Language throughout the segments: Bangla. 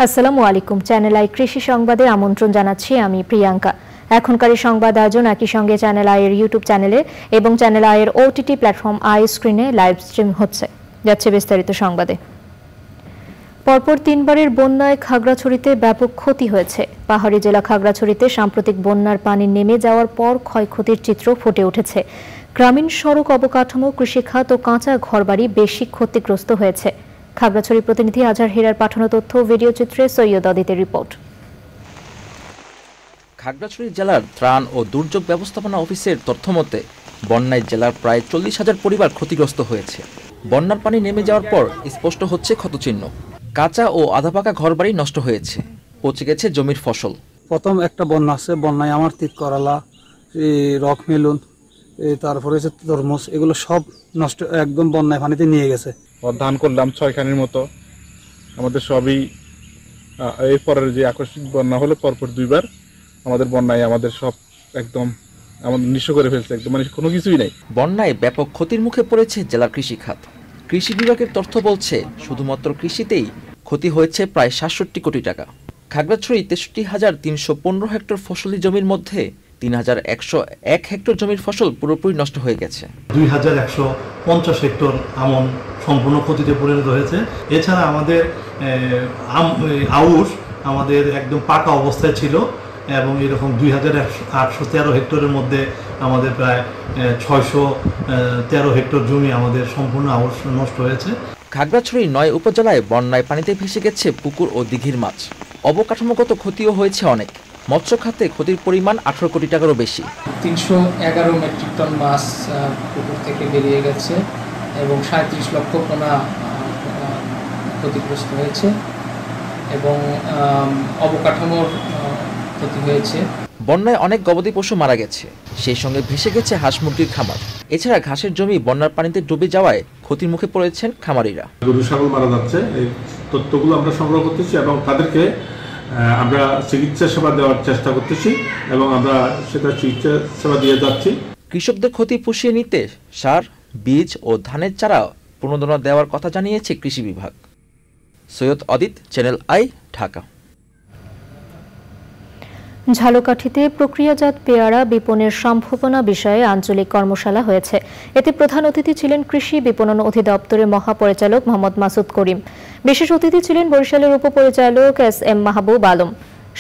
আসসালামু আলাইকুম। চ্যানেল আই কৃষি সংবাদে আমন্ত্রণ জানাচ্ছি আমি প্রিয়াঙ্কা। এখনকার সংবাদ আয়োজন একই সঙ্গে চ্যানেল আই এর ইউটিউব চ্যানেলে এবং চ্যানেল আই এর ওটিটি প্ল্যাটফর্ম আই স্ক্রিনে লাইভ স্ট্রিম হচ্ছে। যাচ্ছে বিস্তারিত সংবাদে। পরপর তিনবারের বন্যায় খাগড়াছড়িতে ব্যাপক ক্ষতি হয়েছে। পাহাড়ি জেলা খাগড়াছড়িতে সাম্প্রতিক বন্যার পানি নেমে যাওয়ার পর ক্ষয়ক্ষতির চিত্র ফুটে উঠেছে। গ্রামীণ সড়ক অবকাঠামো, কৃষিখাত ও কাঁচা ঘরবাড়ি বেশি ক্ষতিগ্রস্ত হয়েছে। খাগড়াছড়ি প্রতিনিধি আজহার হীরার পাঠানো তথ্য ভিডিও চিত্রে সৈয়দ অদিতের রিপোর্ট। খাগড়াছড়ি জেলার ত্রাণ ও দুর্যোগ ব্যবস্থাপনা অফিসের তথ্যমতে বন্যায় জেলার প্রায় 40,000 পরিবার ক্ষতিগ্রস্ত হয়েছে। বন্যার পানি নেমে যাওয়ার পর স্পষ্ট হচ্ছে ক্ষতচিহ্ন। কাঁচা ও আধাপাকা ঘরবাড়ি নষ্ট হয়েছে, পচে গেছে জমির ফসল। প্রথম একটা বন্যা আছে, বন্যায় আমার তিত করালা, রক মেলুন, তারপরে হচ্ছে তরমুজ, এগুলো সব নষ্ট, একদম বন্যায় পানিতে নিয়ে গেছে। ধান করলাম 6 খানির মতো, আমাদের সবই এরপরের যে আকস্মিক বন্যা হলো পরপর দুইবার আমাদের বন্যায় আমাদের সব একদম আমাদের নিঃস্ব করে ফেলছে, একদম মানে কোনো কিছুই নাই। বন্যায় ব্যাপক ক্ষতির মুখে পড়েছে জেলার কৃষি খাত। কৃষি বিভাগের তথ্য বলছে শুধুমাত্র কৃষিতেই ক্ষতি হয়েছে প্রায় 67 কোটি টাকা। খাগড়াছড়ি 63,315 হেক্টর ফসলি জমির মধ্যে 3,101 হেক্টর জমির ফসল পুরোপুরি নষ্ট হয়ে গেছে। 2,150 হেক্টর আমন সম্পূর্ণ ক্ষতিতে পরিণত হয়েছে। এছাড়া আমাদের আউশ আমাদের একদম পাকা অবস্থায় ছিল এবং এরকম 2,813 হেক্টরের মধ্যে আমাদের প্রায় 613 হেক্টর জমি আমাদের সম্পূর্ণ আউশ নষ্ট হয়েছে। খাগড়াছড়ি 9 উপজেলায় বন্যায় পানিতে ভেসে গেছে পুকুর ও দিঘির মাছ। অবকাঠামোগত ক্ষতিও হয়েছে অনেক। মৎস্য খাতে ক্ষতির পরিমাণ 18 কোটি টাকারও বেশি। 311 মেট্রিক টন মাছ পুকুর থেকে বেরিয়ে গেছে এবং 37 লক্ষ পোনা ক্ষতিগ্রস্ত হয়েছে এবং অবকাঠামোর ক্ষতি হয়েছে। বন্যায় অনেক গবাদি পশু মারা গেছে, সেই সঙ্গে ভেসে গেছে হাঁস মুরগির খামার। এছাড়া ঘাসের জমি বন্যার পানিতে ডুবে যাওয়ায় ক্ষতির মুখে পড়েছেন খামারিরা। গরু ছাগল মারা যাচ্ছে, এই তথ্যগুলো আমরা সংগ্রহ করতেছি এবং তাদেরকে আমরা চিকিৎসা সেবা দেওয়ার চেষ্টা করতেছি এবং আমরা সেটা চিকিৎসা সেবা দিয়ে যাচ্ছি। কৃষকদের ক্ষতি পুষিয়ে নিতে সার, বীজ ও ধানের চারা প্রণোদনা দেওয়ার কথা জানিয়েছে কৃষি বিভাগ। সৈয়দ অদিত, চ্যানেল আই, ঢাকা। ঝালকাঠিতে প্রক্রিয়াজাত পেয়ারা বিপণনের সম্ভাবনা বিষয়ে আঞ্চলিক কর্মশালা হয়েছে। এতে প্রধান অতিথি ছিলেন কৃষি বিপণন অধিদপ্তরের মহাপরিচালক মোহাম্মদ মাসুদ করিম। বিশেষ অতিথি ছিলেন বরিশালের উপপরিচালক এস.এম. মাহবুব আলম।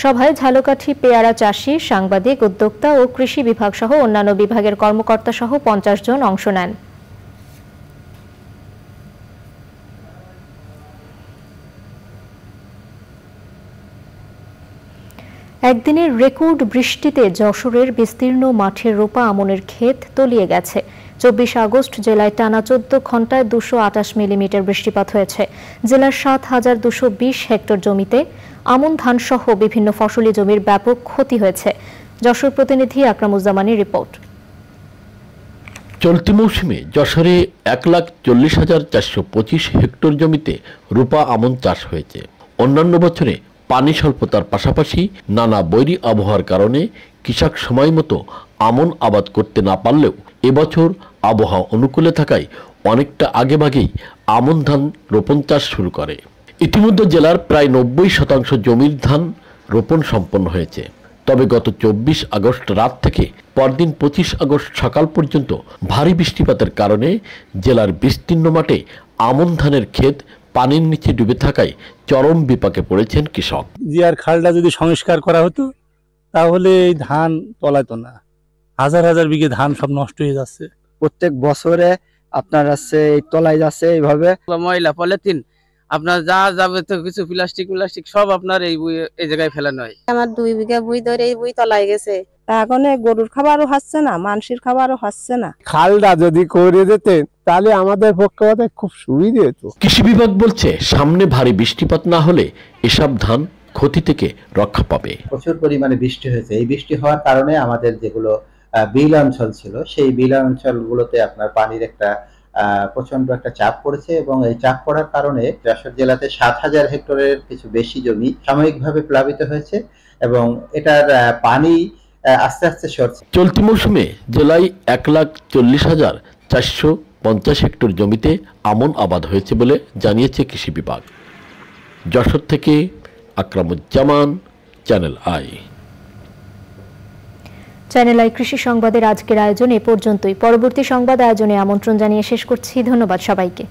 সভায় ঝালকাঠি পেয়ারা চাষি, সাংবাদিক, উদ্যোক্তা ও কৃষি বিভাগ সহ অন্যান্য বিভাগের কর্মকর্তা সহ 50 জন অংশ নেন। একদিনের রেকর্ড বৃষ্টিতে যশোরের বিস্তীর্ণ মাঠের রোপা আমনের ক্ষেত তলিয়ে গেছে। 24 আগস্ট জেলায় টানা 14 ঘন্টায় 228 মিলিমিটার বৃষ্টিপাত হয়েছে। জেলার 7,220 হেক্টর জমিতে আমন ধান সহ বিভিন্ন ফসলি জমির ব্যাপক ক্ষতি হয়েছে। যশোর প্রতিনিধি আকরামুজ্জামানের রিপোর্ট। চলতি মৌসুমে যশোরে 1,40,425 হেক্টর জমিতে রোপা আমন চাষ হয়েছে। অন্যান্য বছরে পানি স্বল্পতার পাশাপাশি নানা বৈরী আবহাওয়ার কারণে কৃষক সময় মতো আমন আবাদ করতে না পারলেও এবছর আবহাওয়া অনুকূলে থাকায় অনেকটা আগেভাগেই আমন ধান রোপণ চাষ শুরু করে। ইতিমধ্যে জেলার প্রায় 90% জমির ধান রোপণ সম্পন্ন হয়েছে। তবে গত 24 আগস্ট রাত থেকে পরদিন 25 আগস্ট সকাল পর্যন্ত ভারী বৃষ্টিপাতের কারণে জেলার বিস্তীর্ণ মাঠে আমন ধানের ক্ষেত পানির নিচে ডুবে থাকায় চরম বিপাকে পড়েছেন কৃষক। জিয়ার খালটা যদি সংস্কার করা হতো তাহলে এই ধান তলাইতো না। হাজার হাজার বিঘে ধান সব নষ্ট হয়ে যাচ্ছে। প্রত্যেক বছরে আপনার আছে এই তলাই যাচ্ছে এইভাবে। ময়লা পলিথিন আপনার যা যাবে তো কিছু প্লাস্টিক সব আপনার এই জায়গায় ফেলানো হয়। আমার 2 বিঘা বই ধরে এই বই তলাই গেছে। এখন গরুর খাবারও হচ্ছে না, মানুষের খাবারও হচ্ছে না। খালটা যদি করে দিতেন তাহলে আমাদের পক্ষে খুব সুবিধা হতো। কৃষি বিভাগ বলছে সামনে ভারী বৃষ্টিপাত না হলে এসব ধান ক্ষতি থেকে রক্ষা পাবে। প্রচুর পরিমাণে বৃষ্টি হয়েছে, এই বৃষ্টি হওয়ার কারণে আমাদের যেগুলো বিল অঞ্চল ছিল সেই বিল অঞ্চলগুলোতে আপনার পানির একটা প্রচন্ড একটা চাপ পড়েছে এবং এই চাপ পড়ার কারণে যশোর জেলাতে ৭,০০০ হেক্টরের কিছু বেশি জমি সাময়িকভাবে প্লাবিত হয়েছে এবং এটার পানি আস্তে আস্তে সরছে। চলতি মৌসুমে জেলায় ১,৪০,৪৫০ হেক্টর জমিতে আমন আবাদ হয়েছে বলে জানিয়েছে কৃষি বিভাগ। যশোর থেকে Akramuzzaman, channel I. Channel I কৃষি সংবাদের আজকের আয়োজন এ পর্যন্তই। পরবর্তী সংবাদ আয়োজনে আমন্ত্রণ জানিয়ে শেষ করছি। ধন্যবাদ সবাইকে।